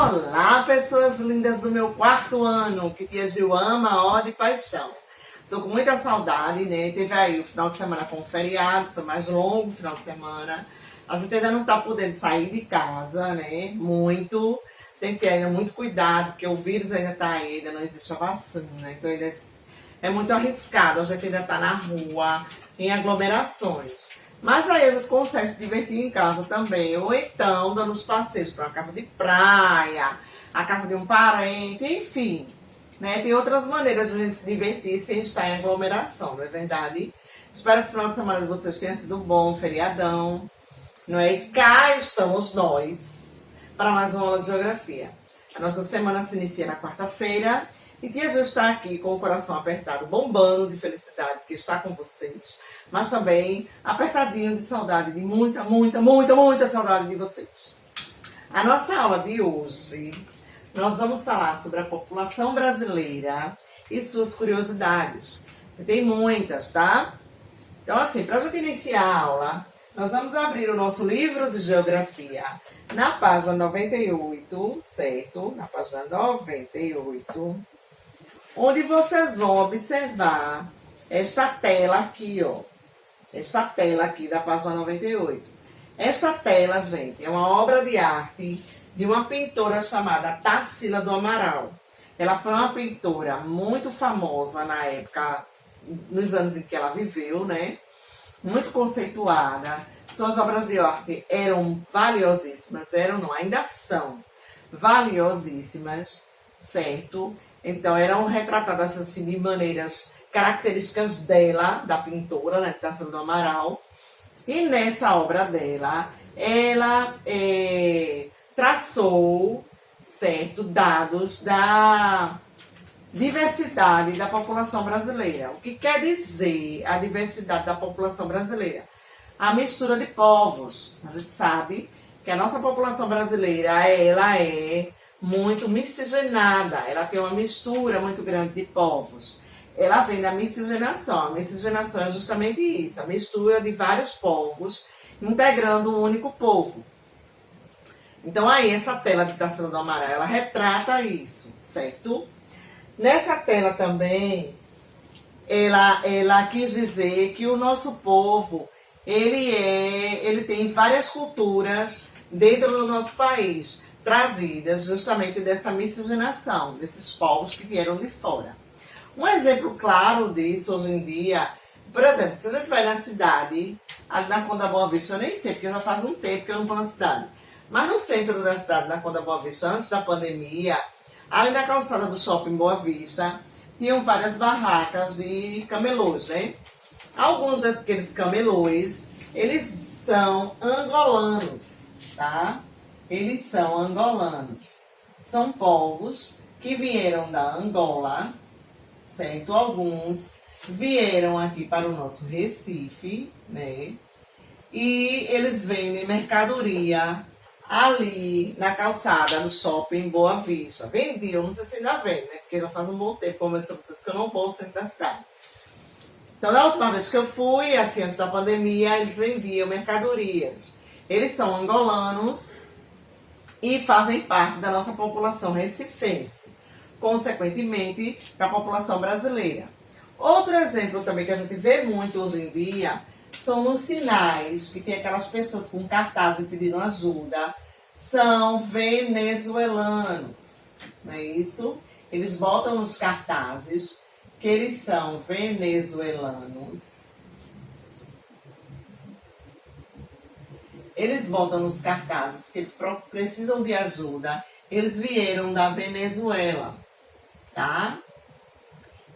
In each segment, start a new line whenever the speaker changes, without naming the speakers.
Olá, pessoas lindas do meu quarto ano, que Tia Gil ama, ó, de paixão. Tô com muita saudade, né? Teve aí o final de semana com o feriado, foi mais longo o final de semana. A gente ainda não tá podendo sair de casa, né? Muito. Tem que ter ainda muito cuidado, porque o vírus ainda tá aí, ainda não existe a vacina. Então ainda é muito arriscado, a gente ainda tá na rua, em aglomerações. Mas aí a gente consegue se divertir em casa também, ou então dando os passeios para uma casa de praia, a casa de um parente, enfim. Né? Tem outras maneiras de a gente se divertir sem estar em aglomeração, não é verdade? Espero que o final de semana de vocês tenha sido bom, feriadão. Não é? E cá estamos nós para mais uma aula de geografia. A nossa semana se inicia na quarta-feira e Tia Gil está aqui com o coração apertado, bombando de felicidade que está com vocês, mas também apertadinho de saudade, de muita saudade de vocês. A nossa aula de hoje, nós vamos falar sobre a população brasileira e suas curiosidades. Tem muitas, tá? Então, assim, para a gente iniciar a aula, nós vamos abrir o nosso livro de geografia na página 98, certo? Na página 98, onde vocês vão observar esta tela aqui, ó. Esta tela aqui da página 98. Esta tela, gente, é uma obra de arte de uma pintora chamada Tarsila do Amaral. Ela foi uma pintora muito famosa na época, nos anos em que ela viveu, né? Muito conceituada. Suas obras de arte eram valiosíssimas, ainda são valiosíssimas, certo? Então, eram retratadas assim de maneiras características dela, da pintora, né, Tarsila do Amaral. E nessa obra dela, ela traçou, certo, dados da diversidade da população brasileira. O que quer dizer a diversidade da população brasileira? A mistura de povos. A gente sabe que a nossa população brasileira, ela é muito miscigenada, ela tem uma mistura muito grande de povos. Ela vem da miscigenação. A miscigenação é justamente isso, a mistura de vários povos integrando um único povo. Então aí essa tela de Tarsila do Amaral, ela retrata isso, certo? Nessa tela também, ela quis dizer que o nosso povo, ele tem várias culturas dentro do nosso país, trazidas justamente dessa miscigenação, desses povos que vieram de fora. Um exemplo claro disso hoje em dia, por exemplo, se a gente vai na cidade, ali na Conda Boa Vista, eu nem sei, porque já faz um tempo que eu não vou na cidade, mas no centro da cidade, na Conda Boa Vista, antes da pandemia, ali na calçada do Shopping Boa Vista, tinham várias barracas de camelôs, né? Alguns daqueles camelôs, eles são angolanos, tá? Eles são angolanos. São povos que vieram da Angola, certo? Alguns vieram aqui para o nosso Recife, né? E eles vendem mercadoria ali na calçada do Shopping Boa Vista. Vendiam, não sei se ainda vende, né? Porque já faz um bom tempo, como eu disse a vocês, que eu não vou ao centro da cidade. Então, na última vez que eu fui, assim, antes da pandemia, eles vendiam mercadorias. Eles são angolanos e fazem parte da nossa população recifense, consequentemente, da população brasileira. Outro exemplo também que a gente vê muito hoje em dia são nos sinais, que tem aquelas pessoas com cartazes pedindo ajuda, são venezuelanos, não é isso? Eles botam nos cartazes que eles são venezuelanos. Eles botam nos cartazes que eles precisam de ajuda, eles vieram da Venezuela, tá?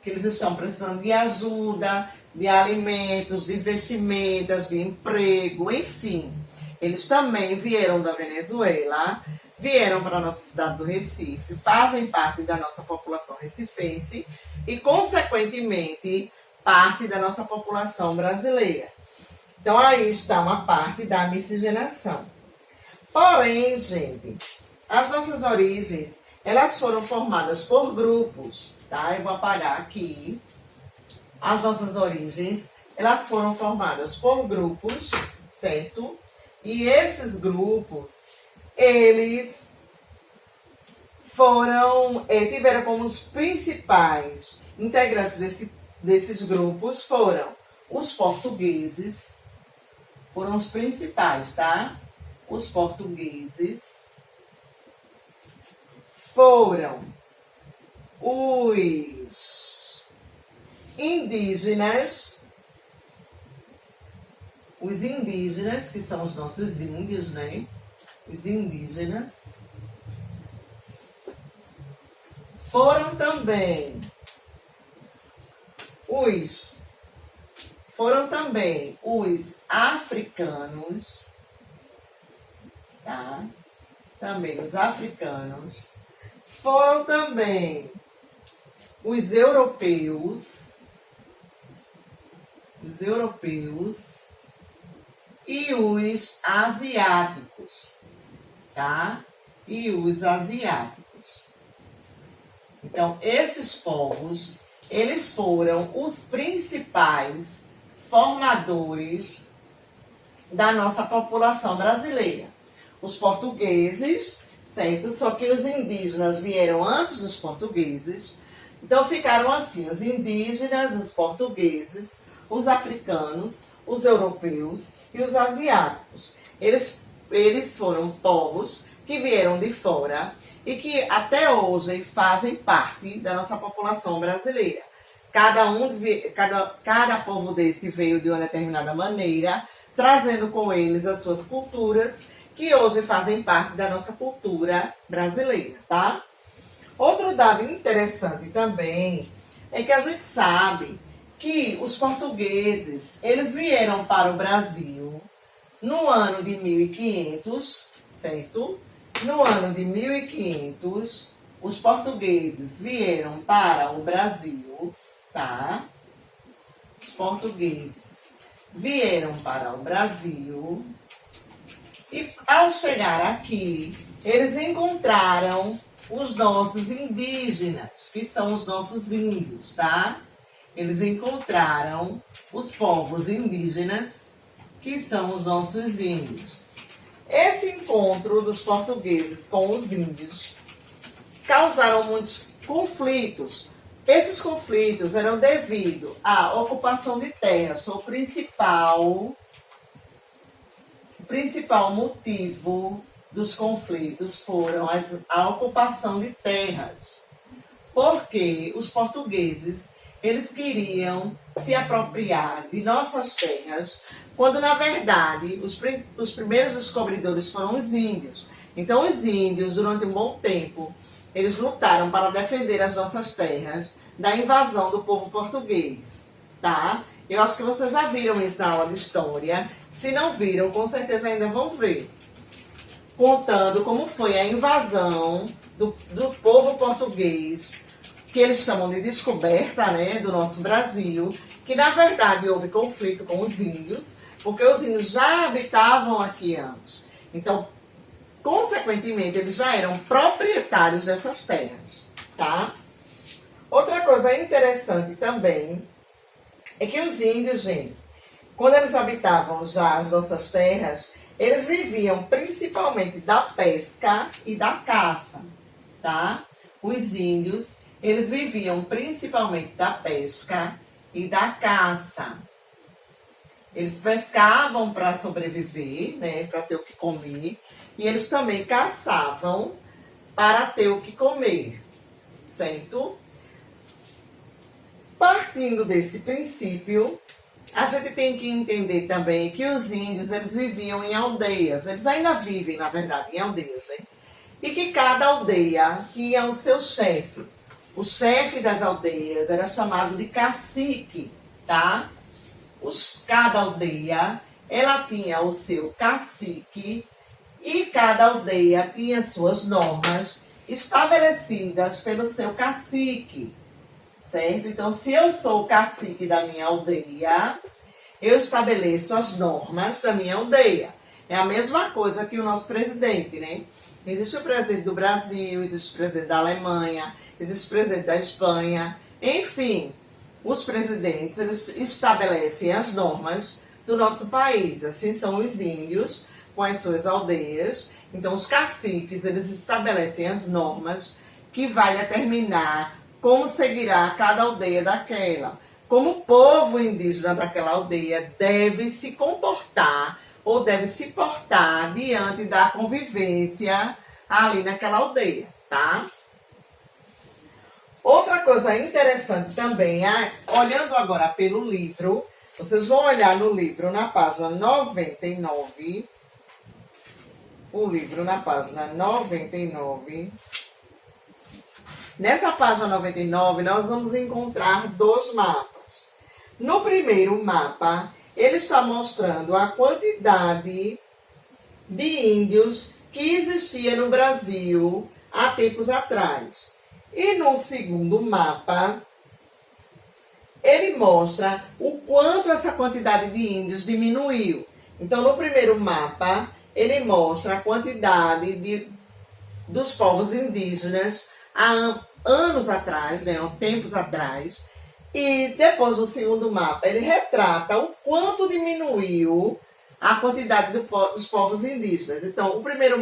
Que eles estão precisando de ajuda, de alimentos, de vestimentas, de emprego, enfim. Eles também vieram da Venezuela, vieram para a nossa cidade do Recife, fazem parte da nossa população recifense e, consequentemente, parte da nossa população brasileira. Então, aí está uma parte da miscigenação. Porém, gente, as nossas origens, elas foram formadas por grupos, tá? Eu vou apagar aqui. As nossas origens, elas foram formadas por grupos, certo? E esses grupos, eles tiveram como os principais integrantes desses grupos foram os portugueses, foram os principais, tá? Os portugueses, foram os indígenas, que são os nossos índios, né? Os indígenas. Foram também os africanos, tá? Também os africanos. Foram também os europeus e os asiáticos, tá? E os asiáticos. Então, esses povos, eles foram os principais formadores da nossa população brasileira. Os portugueses, certo? Só que os indígenas vieram antes dos portugueses. Então, ficaram assim, os indígenas, os portugueses, os africanos, os europeus e os asiáticos. Eles foram povos que vieram de fora e que até hoje fazem parte da nossa população brasileira. Cada povo desse veio de uma determinada maneira, trazendo com eles as suas culturas, que hoje fazem parte da nossa cultura brasileira, tá? Outro dado interessante também é que a gente sabe que os portugueses, eles vieram para o Brasil no ano de 1500, certo? No ano de 1500, os portugueses vieram para o Brasil, tá? Os portugueses vieram para o Brasil e, ao chegar aqui, eles encontraram os nossos indígenas, que são os nossos índios, tá? Eles encontraram os povos indígenas, que são os nossos índios. Esse encontro dos portugueses com os índios causaram muitos conflitos. Esses conflitos eram devido à ocupação de terras. O principal motivo dos conflitos foram a ocupação de terras. Porque os portugueses, eles queriam se apropriar de nossas terras, quando, na verdade, os primeiros descobridores foram os índios. Então, os índios, durante um bom tempo, eles lutaram para defender as nossas terras da invasão do povo português, tá? Eu acho que vocês já viram isso na aula de história. Se não viram, com certeza ainda vão ver. Contando como foi a invasão do povo português, que eles chamam de descoberta, né, do nosso Brasil, que na verdade houve conflito com os índios, porque os índios já habitavam aqui antes. Então, consequentemente, eles já eram proprietários dessas terras, tá? Outra coisa interessante também é que os índios, gente, quando eles habitavam já as nossas terras, eles viviam principalmente da pesca e da caça, tá? Os índios, eles viviam principalmente da pesca e da caça. Eles pescavam para sobreviver, né, para ter o que comer, e eles também caçavam para ter o que comer, certo? Partindo desse princípio, a gente tem que entender também que os índios, eles viviam em aldeias. Eles ainda vivem, na verdade, em aldeias, né? E que cada aldeia tinha o seu chefe. O chefe das aldeias era chamado de cacique, tá? Cada aldeia, ela tinha o seu cacique e cada aldeia tinha suas normas estabelecidas pelo seu cacique, certo? Então, se eu sou o cacique da minha aldeia, eu estabeleço as normas da minha aldeia. É a mesma coisa que o nosso presidente, né? Existe o presidente do Brasil, existe o presidente da Alemanha, existe o presidente da Espanha, enfim, os presidentes, eles estabelecem as normas do nosso país. Assim são os índios, com as suas aldeias. Então, os caciques, eles estabelecem as normas que vai determinar como seguirá cada aldeia daquela. Como o povo indígena daquela aldeia deve se comportar ou deve se portar diante da convivência ali naquela aldeia, tá? Outra coisa interessante também, olhando agora pelo livro, vocês vão olhar no livro na página 99, o livro na página 99. Nessa página 99, nós vamos encontrar dois mapas. No primeiro mapa, ele está mostrando a quantidade de índios que existia no Brasil há tempos atrás. E no segundo mapa, ele mostra o quanto essa quantidade de índios diminuiu. Então, no primeiro mapa, ele mostra a quantidade dos povos indígenas há anos atrás, né, há tempos atrás. E depois, no segundo mapa, ele retrata o quanto diminuiu a quantidade dos povos indígenas. Então, o primeiro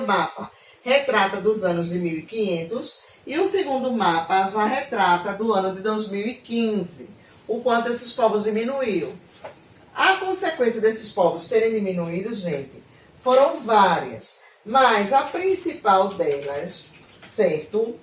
mapa retrata dos anos de 1500 e o segundo mapa já retrata do ano de 2015, o quanto esses povos diminuíram. A consequência desses povos terem diminuído, gente, foram várias, mas a principal delas, certo,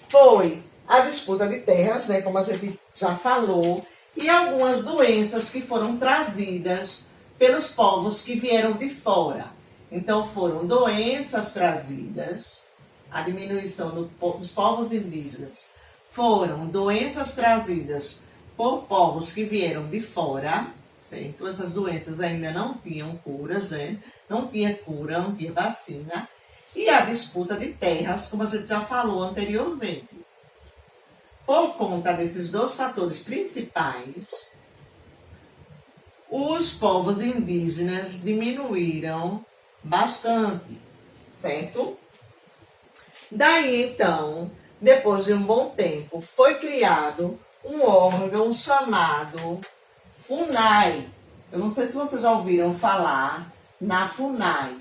foi a disputa de terras, né, como a gente já falou, e algumas doenças que foram trazidas pelos povos que vieram de fora. Então, foram doenças trazidas, a diminuição dos povos indígenas, foram doenças trazidas por povos que vieram de fora, certo? Essas doenças ainda não tinham curas, né? Não tinha cura, não tinha vacina. E a disputa de terras, como a gente já falou anteriormente. Por conta desses dois fatores principais, os povos indígenas diminuíram bastante, certo? Daí, então, depois de um bom tempo, foi criado um órgão chamado FUNAI. Eu não sei se vocês já ouviram falar na FUNAI.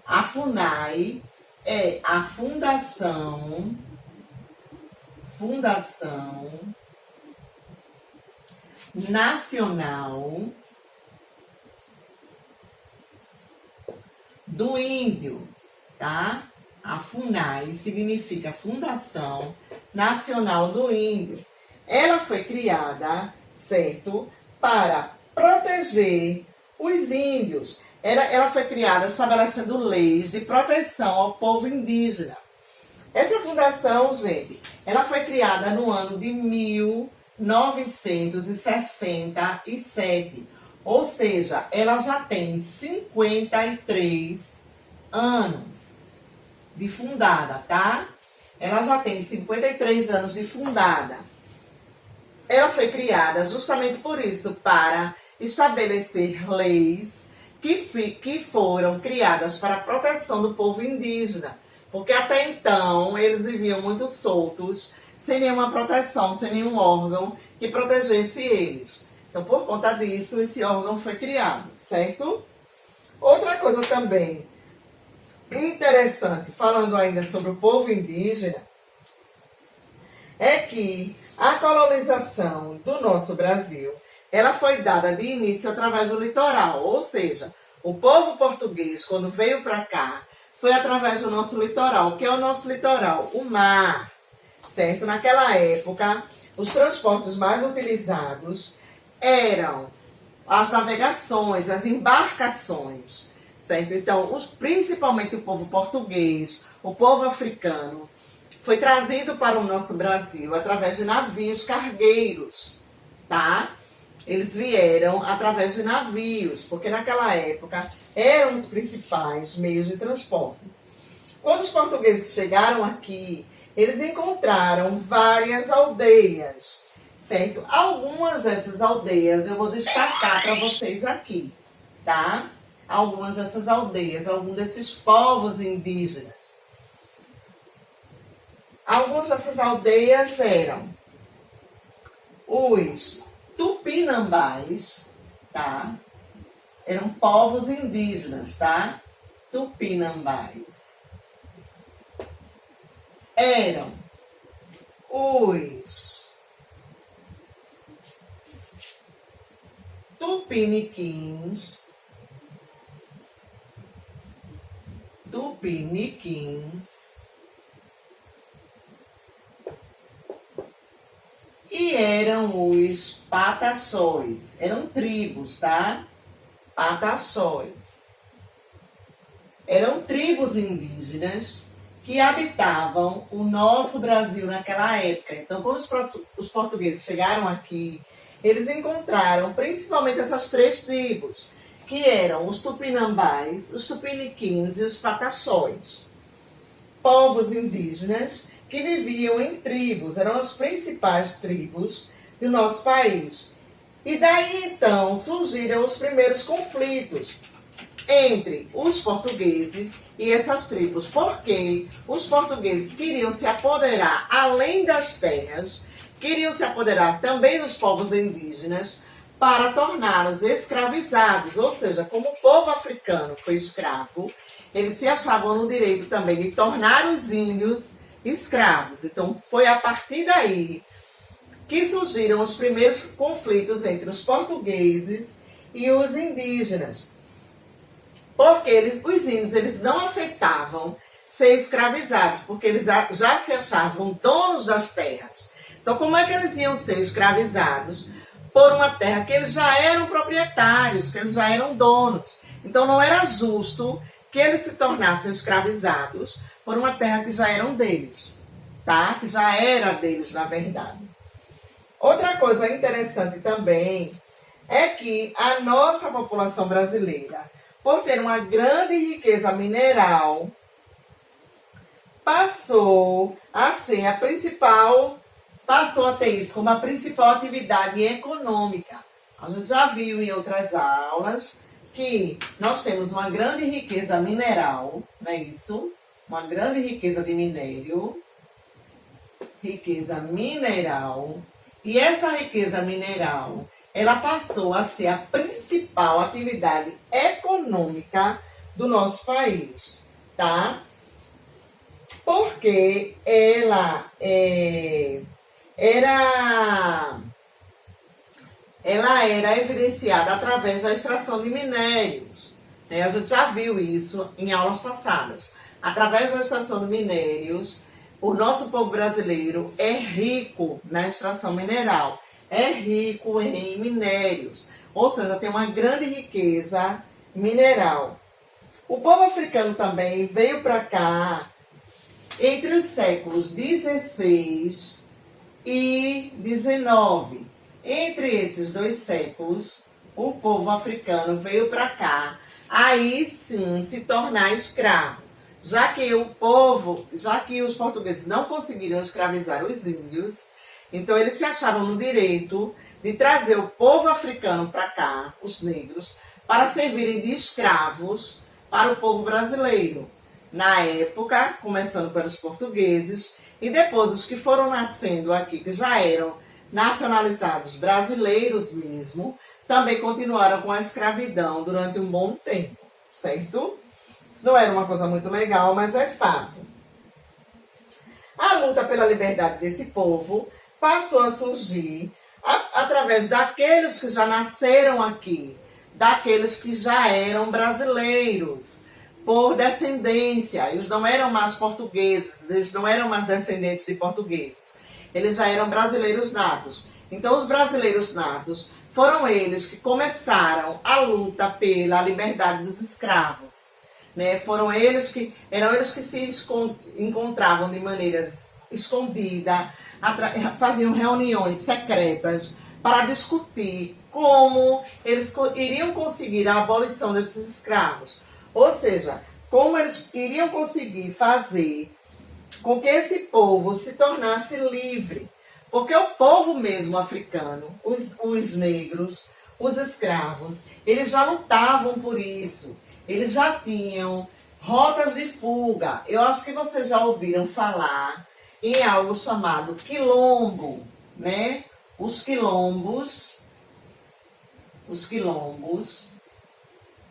A FUNAI é a Fundação Nacional do Índio, tá? A FUNAI significa Fundação Nacional do Índio. Ela foi criada, certo, para proteger os índios. Ela foi criada estabelecendo leis de proteção ao povo indígena. Essa fundação, gente, ela foi criada no ano de 1967. Ou seja, ela já tem 53 anos de fundada, tá? Ela já tem 53 anos de fundada. Ela foi criada justamente por isso, para estabelecer leis que foram criadas para a proteção do povo indígena. Porque até então eles viviam muito soltos, sem nenhuma proteção, sem nenhum órgão que protegesse eles. Então, por conta disso, esse órgão foi criado, certo? Outra coisa também interessante, falando ainda sobre o povo indígena, é que a colonização do nosso Brasil, ela foi dada de início através do litoral, ou seja, o povo português, quando veio para cá, foi através do nosso litoral. O que é o nosso litoral? O mar, certo? Naquela época, os transportes mais utilizados eram as navegações, as embarcações, certo? Então, principalmente o povo português, o povo africano, foi trazido para o nosso Brasil através de navios cargueiros, tá? Eles vieram através de navios, porque naquela época eram os principais meios de transporte. Quando os portugueses chegaram aqui, eles encontraram várias aldeias, certo? Algumas dessas aldeias eu vou destacar para vocês aqui, tá? Algumas dessas aldeias, alguns desses povos indígenas. Algumas dessas aldeias eram os Tupinambás, tá? eram povos indígenas, tá? Tupinambás. Eram os tupiniquins, e eram os pataxós. Eram tribos, tá? Pataxós. Eram tribos indígenas que habitavam o nosso Brasil naquela época. Então, quando os portugueses chegaram aqui, eles encontraram principalmente essas três tribos, que eram os tupinambás, os tupiniquins e os pataxós. Povos indígenas que viviam em tribos, eram as principais tribos do nosso país. E daí, então, surgiram os primeiros conflitos entre os portugueses e essas tribos, porque os portugueses queriam se apoderar, além das terras, queriam se apoderar também dos povos indígenas para torná-los escravizados, ou seja, como o povo africano foi escravo, eles se achavam no direito também de tornar os índios escravos. Então, foi a partir daí que surgiram os primeiros conflitos entre os portugueses e os indígenas. Porque os índios eles não aceitavam ser escravizados, porque eles já se achavam donos das terras. Então, como é que eles iam ser escravizados por uma terra que eles já eram proprietários, que eles já eram donos? Então, não era justo que eles se tornassem escravizados por uma terra que já eram deles, tá? Que já era deles, na verdade. Outra coisa interessante também é que a nossa população brasileira, por ter uma grande riqueza mineral, passou a ter isso como a principal atividade econômica. A gente já viu em outras aulas que nós temos uma grande riqueza mineral, não é isso? Uma grande riqueza de minério, riqueza mineral, e essa riqueza mineral ela passou a ser a principal atividade econômica do nosso país, tá? Porque ela era evidenciada através da extração de minérios, né? A gente já viu isso em aulas passadas. Através da extração de minérios, o nosso povo brasileiro é rico na extração mineral. É rico em minérios, ou seja, tem uma grande riqueza mineral. O povo africano também veio para cá entre os séculos 16 e 19. Entre esses dois séculos, o povo africano veio para cá, aí sim se tornar escravo. Já que os portugueses não conseguiram escravizar os índios, então, eles se acharam no direito de trazer o povo africano para cá, os negros, para servirem de escravos para o povo brasileiro. Na época, começando pelos portugueses, e depois os que foram nascendo aqui, que já eram nacionalizados brasileiros mesmo, também continuaram com a escravidão durante um bom tempo, certo? Isso não era uma coisa muito legal, mas é fato. A luta pela liberdade desse povo passou a surgir através daqueles que já nasceram aqui, daqueles que já eram brasileiros, por descendência. Eles não eram mais portugueses, eles não eram mais descendentes de portugueses. Eles já eram brasileiros natos. Então, os brasileiros natos foram eles que começaram a luta pela liberdade dos escravos, né? Eram eles que se encontravam de maneiras escondidas, faziam reuniões secretas para discutir como eles iriam conseguir a abolição desses escravos. Ou seja, como eles iriam conseguir fazer com que esse povo se tornasse livre. Porque o povo mesmo africano, os negros, os escravos, eles já lutavam por isso. Eles já tinham rotas de fuga. Eu acho que vocês já ouviram falar em algo chamado quilombo, né? Os quilombos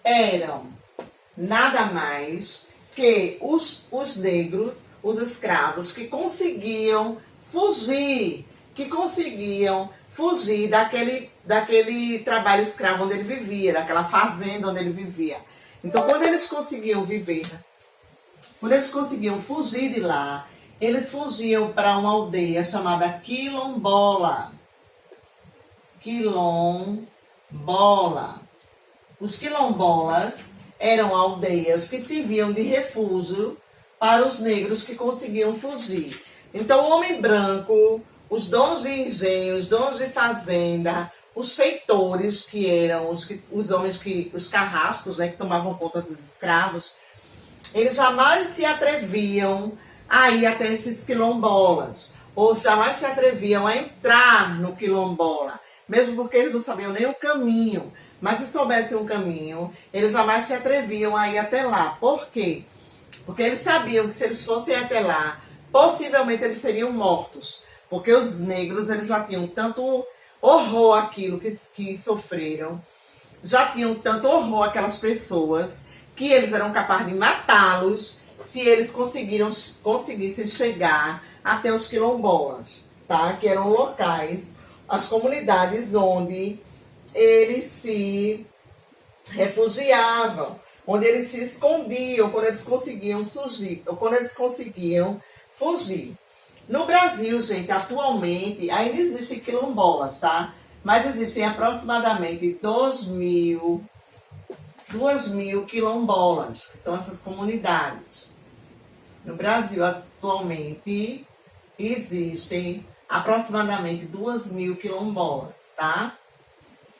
eram nada mais que os negros, os escravos, que conseguiam fugir daquele trabalho escravo onde ele vivia, daquela fazenda onde ele vivia. Então, quando eles conseguiam fugir de lá, eles fugiam para uma aldeia chamada Quilombola. Quilombola. Os quilombolas eram aldeias que serviam de refúgio para os negros que conseguiam fugir. Então, o homem branco, os donos de engenho, os donos de fazenda, os feitores, que eram os carrascos, né, que tomavam conta dos escravos, eles jamais se atreviam a ir até esses quilombolas, ou jamais se atreviam a entrar no quilombola, mesmo porque eles não sabiam nem o caminho. Mas se soubessem o caminho, eles jamais se atreviam a ir até lá. Por quê? Porque eles sabiam que se eles fossem até lá, possivelmente eles seriam mortos. Porque os negros, eles já tinham tanto horror àquilo que sofreram, já tinham tanto horror àquelas pessoas, que eles eram capazes de matá-los se eles conseguissem chegar até os quilombolas, tá? Que eram locais, as comunidades onde eles se refugiavam, onde eles se escondiam quando eles conseguiam surgir, ou quando eles conseguiam fugir. No Brasil, gente, atualmente ainda existem quilombolas, tá? Mas existem aproximadamente 2.000 quilombolas, que são essas comunidades. No Brasil, atualmente, existem aproximadamente 2.000 quilombolas, tá?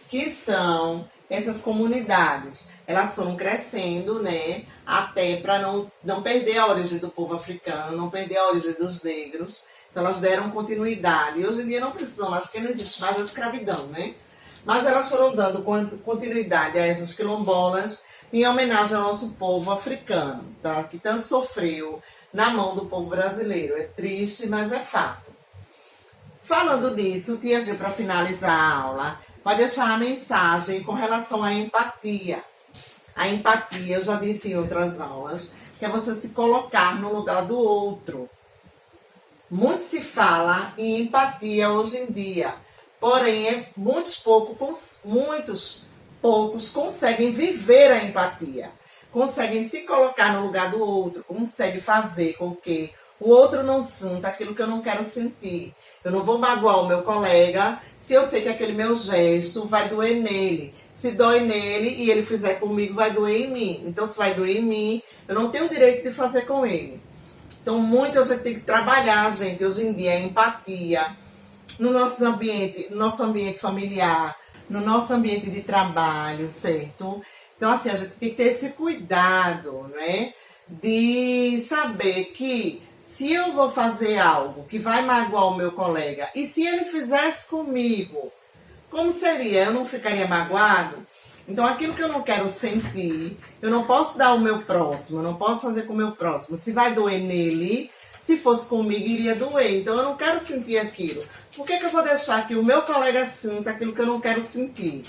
Que são essas comunidades. Elas foram crescendo, né? Até para não perder a origem do povo africano, não perder a origem dos negros. Então, elas deram continuidade. E hoje em dia não precisam mais, porque não existe mais a escravidão, né? Mas elas foram dando continuidade a essas quilombolas em homenagem ao nosso povo africano, tá? Que tanto sofreu na mão do povo brasileiro. É triste, mas é fato. Falando disso, Tia G, para finalizar a aula, vai deixar a mensagem com relação à empatia. A empatia, eu já disse em outras aulas, que é você se colocar no lugar do outro. Muito se fala em empatia hoje em dia, porém, muitos poucos conseguem viver a empatia, conseguem se colocar no lugar do outro, conseguem fazer com que o outro não sinta aquilo que eu não quero sentir. Eu não vou magoar o meu colega se eu sei que aquele meu gesto vai doer nele. Se dói nele e ele fizer comigo, vai doer em mim. Então, se vai doer em mim, eu não tenho o direito de fazer com ele. Então, muito a gente tem que trabalhar, gente, hoje em dia, a empatia no nosso ambiente familiar, no nosso ambiente de trabalho, certo? Então, assim, a gente tem que ter esse cuidado, né? De saber que se eu vou fazer algo que vai magoar o meu colega, e se ele fizesse comigo, como seria? Eu não ficaria magoado? Então, aquilo que eu não quero sentir, eu não posso dar ao meu próximo, eu não posso fazer com o meu próximo. Se vai doer nele, se fosse comigo, iria doer. Então, eu não quero sentir aquilo. Por que eu vou deixar que o meu colega sinta aquilo que eu não quero sentir?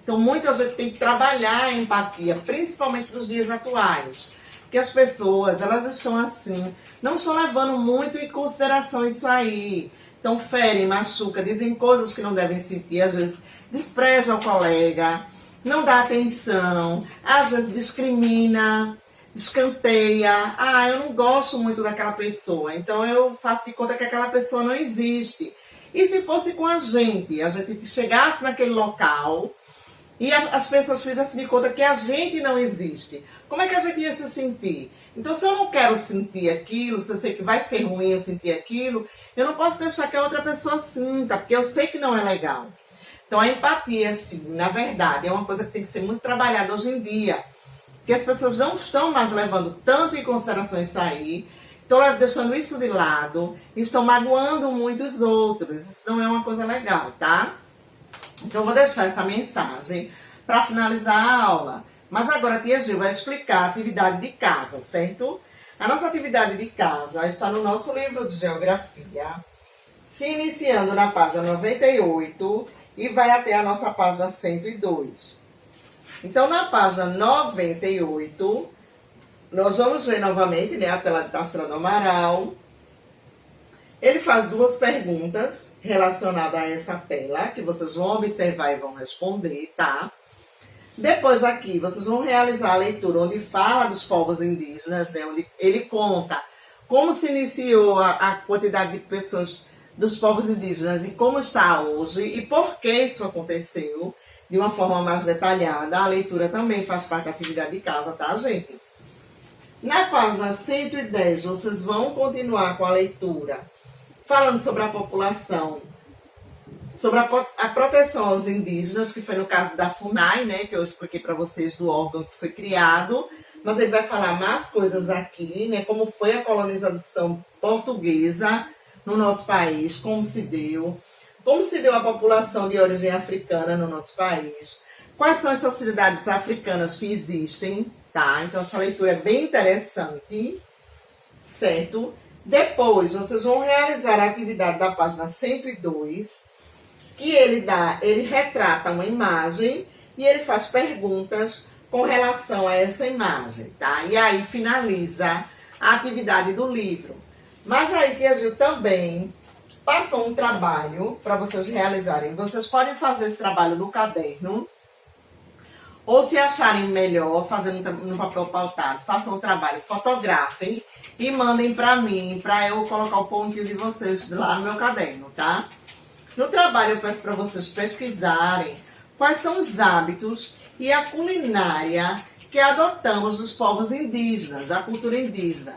Então, muita gente tem que trabalhar a empatia, principalmente nos dias atuais. Porque as pessoas, elas estão assim, não estão levando muito em consideração isso aí. Então, ferem, machucam, dizem coisas que não devem sentir, às vezes despreza o colega, não dá atenção, às vezes discrimina, escanteia. Ah, eu não gosto muito daquela pessoa, então eu faço de conta que aquela pessoa não existe. E se fosse com a gente chegasse naquele local e as pessoas fizessem de conta que a gente não existe, como é que a gente ia se sentir? Então, se eu não quero sentir aquilo, se eu sei que vai ser ruim eu sentir aquilo, eu não posso deixar que a outra pessoa sinta, porque eu sei que não é legal. Então, a empatia, sim, na verdade, é uma coisa que tem que ser muito trabalhada hoje em dia. Porque as pessoas não estão mais levando tanto em consideração isso aí, estão deixando isso de lado, estão magoando muitos outros. Isso não é uma coisa legal, tá? Então, eu vou deixar essa mensagem para finalizar a aula. Mas agora a Tia Gil vai explicar a atividade de casa, certo? A nossa atividade de casa está no nosso livro de geografia, se iniciando na página 98 e vai até a nossa página 102. Então, na página 98, nós vamos ver novamente, né, a tela de Tarsila do Amaral. Ele faz duas perguntas relacionadas a essa tela, que vocês vão observar e vão responder, tá? Depois aqui, vocês vão realizar a leitura onde fala dos povos indígenas, né? Onde ele conta como se iniciou a quantidade de pessoas dos povos indígenas e como está hoje e por que isso aconteceu de uma forma mais detalhada. A leitura também faz parte da atividade de casa, tá, gente? Na página 110, vocês vão continuar com a leitura falando sobre a população, sobre a proteção aos indígenas, que foi no caso da FUNAI, né, que eu expliquei para vocês do órgão que foi criado, mas ele vai falar mais coisas aqui, né, como foi a colonização portuguesa no nosso país, como se deu a população de origem africana no nosso país, quais são as sociedades africanas que existem, tá? Então essa leitura é bem interessante, certo? Depois, vocês vão realizar a atividade da página 102, que ele retrata uma imagem e ele faz perguntas com relação a essa imagem, tá? E aí finaliza a atividade do livro. Mas aí, Tia Gil também passou um trabalho para vocês realizarem. Vocês podem fazer esse trabalho no caderno, ou se acharem melhor, fazendo no papel pautado, façam um trabalho, fotografem e mandem para mim, para eu colocar o pontinho de vocês lá no meu caderno, tá? No trabalho eu peço para vocês pesquisarem quais são os hábitos e a culinária que adotamos dos povos indígenas, da cultura indígena.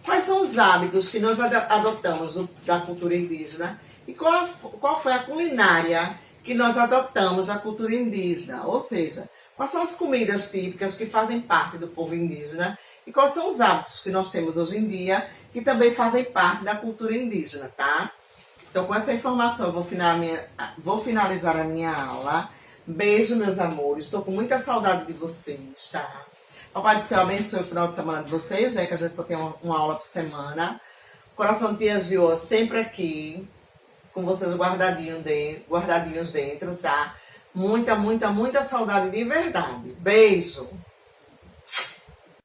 Quais são os hábitos que nós adotamos da cultura indígena e qual foi a culinária que nós adotamos da cultura indígena? Ou seja, quais são as comidas típicas que fazem parte do povo indígena e quais são os hábitos que nós temos hoje em dia que também fazem parte da cultura indígena, tá? Então, com essa informação, eu vou finalizar a minha aula. Beijo, meus amores. Estou com muita saudade de vocês, tá? Papai do Céu abençoe o final de semana de vocês, né? Que a gente só tem uma aula por semana. Coração de Tia Gil sempre aqui, com vocês guardadinhos dentro, tá? Muita, muita, muita saudade de verdade. Beijo!